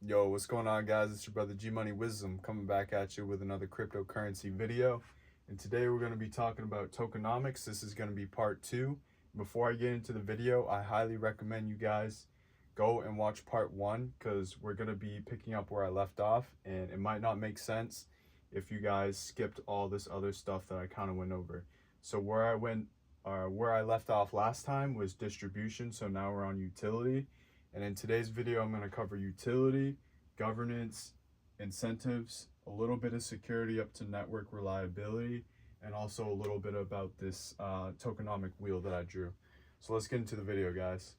Yo, what's going on, guys? It's your brother G Money Wisdom coming back at you with another cryptocurrency video. And today we're going to be talking about tokenomics. This is going to be part two. Before I get into the video, I highly recommend you guys go and watch part one because we're going to be picking up where I left off, and it might not make sense if you guys skipped all this other stuff that I kind of went over. So where I left off last time was distribution. So now we're on utility. And in today's video, I'm going to cover utility, governance, incentives, a little bit of security up to network reliability, and also a little bit about this tokenomic wheel that I drew. So let's get into the video, guys.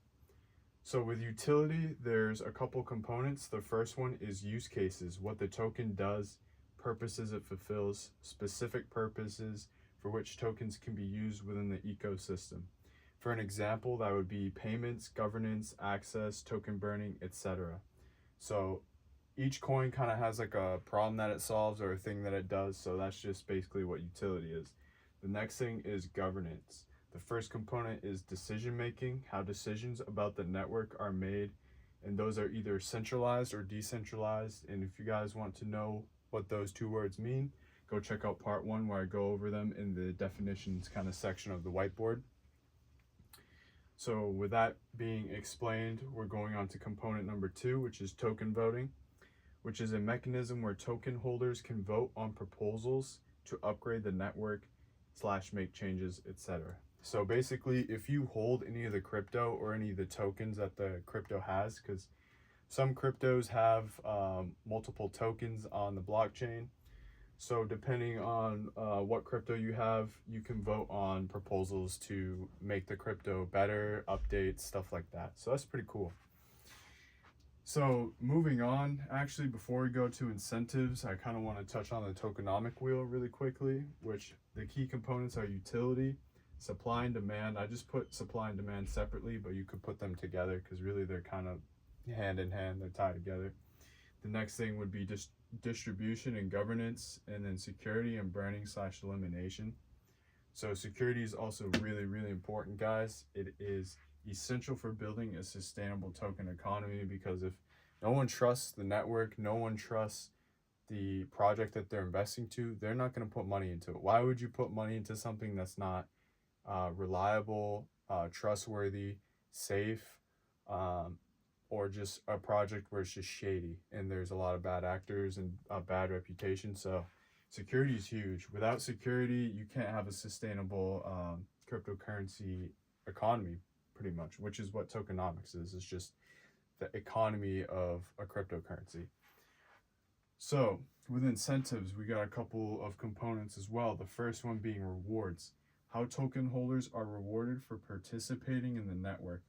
So with utility, there's a couple components. The first one is use cases, what the token does, purposes it fulfills, specific purposes for which tokens can be used within the ecosystem. For an example, that would be payments, governance, access, token burning, etc. So each coin kind of has like a problem that it solves or a thing that it does. So that's just basically what utility is. The next thing is governance. The first component is decision making, how decisions about the network are made. And those are either centralized or decentralized. And if you guys want to know what those two words mean, go check out part one where I go over them in the definitions kind of section of the whiteboard. So with that being explained, we're going on to component number two, which is token voting, which is a mechanism where token holders can vote on proposals to upgrade the network / make changes, etc. So basically, if you hold any of the crypto or any of the tokens that the crypto has, because some cryptos have multiple tokens on the blockchain. So depending on what crypto you have, you can vote on proposals to make the crypto better, updates, stuff like that. So that's pretty cool. So moving on, actually, before we go to incentives, I kind of want to touch on the tokenomic wheel really quickly, which the key components are utility, supply and demand. I just put supply and demand separately, but you could put them together because really they're kind of hand in hand, they're tied together. The next thing would be just distribution and governance, and then security and burning / elimination. So security is also really, really important, guys. It is essential for building a sustainable token economy, because if no one trusts the network, no one trusts the project that they're investing to, they're not going to put money into it. Why would you put money into something that's not reliable, trustworthy, safe, or just a project where it's just shady and there's a lot of bad actors and a bad reputation? So security is huge. Without security, you can't have a sustainable cryptocurrency economy, pretty much, which is what tokenomics is. It's just the economy of a cryptocurrency. So with incentives, we got a couple of components as well. The first one being rewards, how token holders are rewarded for participating in the network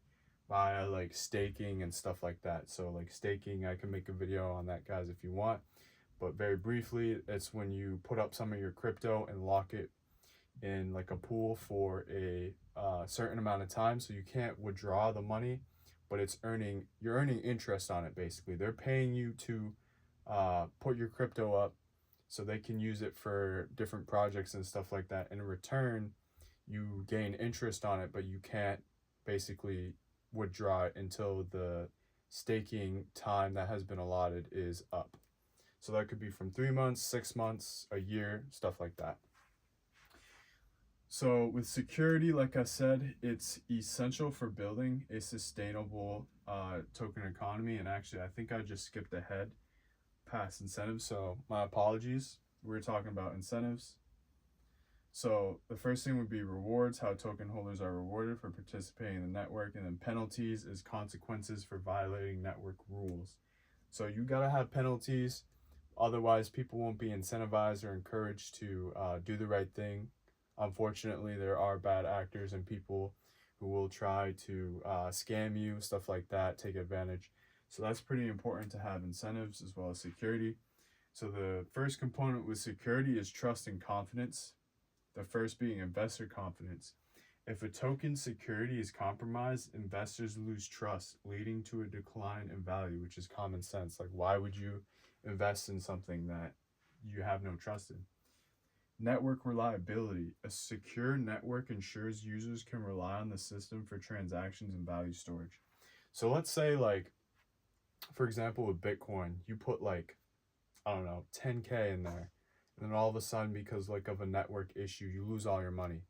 by like staking and stuff like that. So like staking, I can make a video on that, guys, if you want, but very briefly, it's when you put up some of your crypto and lock it in like a pool for a certain amount of time, so you can't withdraw the money, but you're earning interest on it. Basically, they're paying you to put your crypto up so they can use it for different projects and stuff like that. And in return, you gain interest on it, but you can't basically withdraw it until the staking time that has been allotted is up. So that could be from 3 months, 6 months, a year, stuff like that. So with security, like I said, it's essential for building a sustainable token economy. And actually, I think I just skipped ahead past incentives, so my apologies. We're talking about incentives. So the first thing would be rewards, how token holders are rewarded for participating in the network, and then penalties is consequences for violating network rules. So you gotta have penalties, otherwise people won't be incentivized or encouraged to do the right thing. Unfortunately, there are bad actors and people who will try to scam you, stuff like that, take advantage. So that's pretty important to have incentives as well as security. So the first component with security is trust and confidence. The first being investor confidence. If a token's security is compromised, investors lose trust, leading to a decline in value, which is common sense. Like, why would you invest in something that you have no trust in? Network reliability. A secure network ensures users can rely on the system for transactions and value storage. So let's say like for example, with Bitcoin, you put like, I don't know, 10K in there, and then all of a sudden, because like of a network issue, you lose all your money.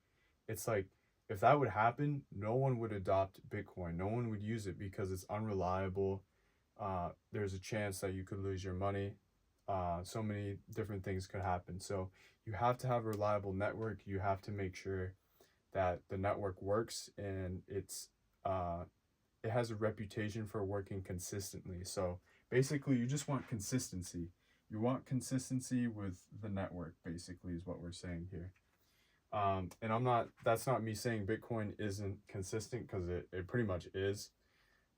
It's like, if that would happen, no one would adopt Bitcoin. No one would use it because it's unreliable. There's a chance that you could lose your money. So many different things could happen. So you have to have a reliable network. You have to make sure that the network works, and it has a reputation for working consistently. So basically, you just want consistency. You want consistency with the network, basically, is what we're saying here. And that's not me saying Bitcoin isn't consistent, because it pretty much is.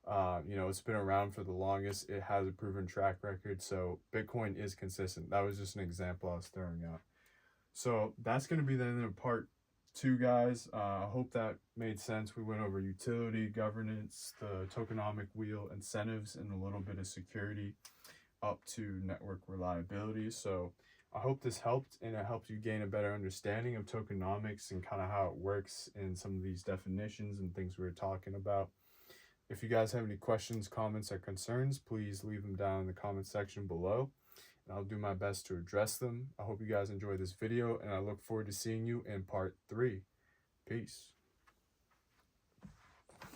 It's been around for the longest. It has a proven track record. So Bitcoin is consistent. That was just an example I was throwing out. So that's going to be the end of part 2, guys. I hope that made sense. We went over utility, governance, the tokenomic wheel, incentives, and a little bit of security up to network reliability. So I hope this helped, and it helped you gain a better understanding of tokenomics and kind of how it works in some of these definitions and things we were talking about. If you guys have any questions, comments, or concerns, please leave them down in the comment section below, and I'll do my best to address them. I hope you guys enjoyed this video, and I look forward to seeing you in part 3. Peace.